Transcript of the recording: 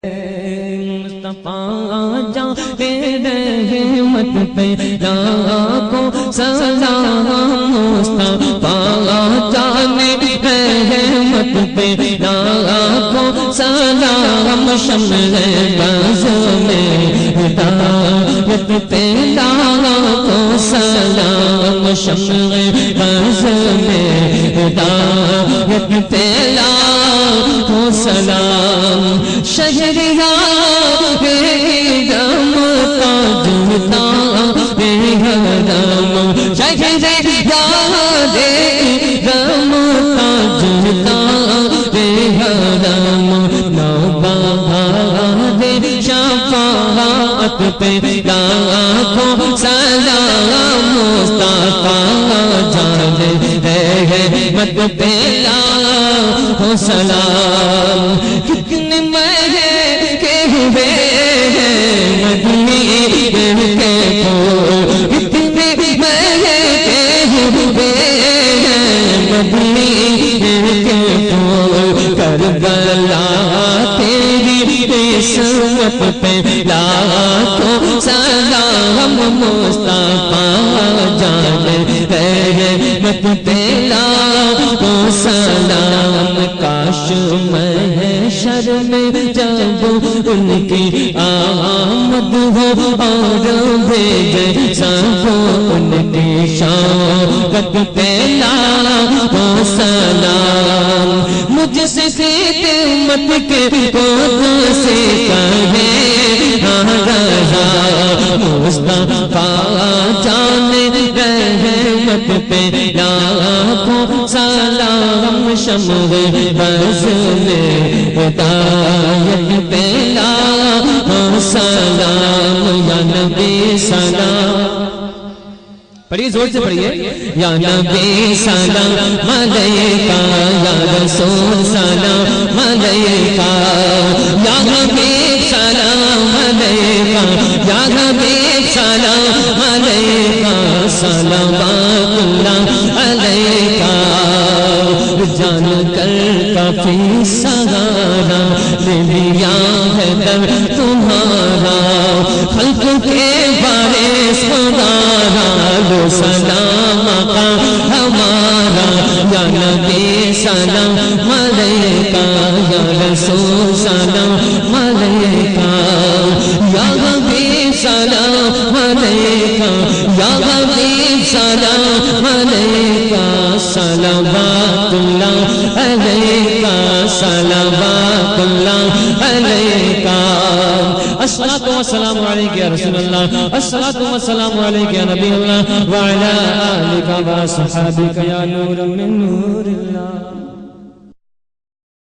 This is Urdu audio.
مصطفیٰ جان رحمت پہ لاکھوں سلام مصطفیٰ جان رحمت پہ لاکھوں سلام شمع بز میں ہدایت پہ لاکھوں سلام شمع بز میں ہدایت پہ لاکھوں سلام شہریار دم تاجتا بے حرم شہریار دم تاجتا بے حرم نوبہار شفاعت پہ لاکھوں سلام مصطفیٰ جان رحمت پہ لاکھوں سلام کتنے مہنگے ہوئے مدنی دل کے پھول کتنے مہنگے ہوئے مدنی دل کے پھول کربلا تیری قسمت پہ لاکھوں سلام مصطفیٰ جان رحمت پہ لاکھوں سلام کاش محشر میں جب ان کی آمد ہو اور بھیجے سب ان کی شوقت پہ لاکھوں سلام مجھ سے خدمت کے خود سے کہے رہا مصطفیٰ جان رحمت پہ لاکھوں سلام شمع بز میں ہدایت پہ لاکھوں سلام یا نبی سلام پڑھیے زور سے پڑھیے یا نبی سلام علیکہ یا رسول سلام علیکہ یا حبیب سلام علیکہ یا حبیب سلام علیکہ صلوات اللہ علیکہ جان کر کافی سہارا لے لیا ہے در تمہارا خلق کے وارث خدارا لو سلام آقا ہمارا یا نبی سلام علیکہ یا رسول سلام علیکہ یا حبیب سلام علیکہ یا حبیب سلام علیکہ صلوات اللہ علیکہ صلوات اللہ علیکہ الصلاة والسلام علیکہ یا رسول اللہ الصلاة والسلام علیکہ یا نبی اللہ وعلا آلکہ و صحابکہ یا نور من نور اللہ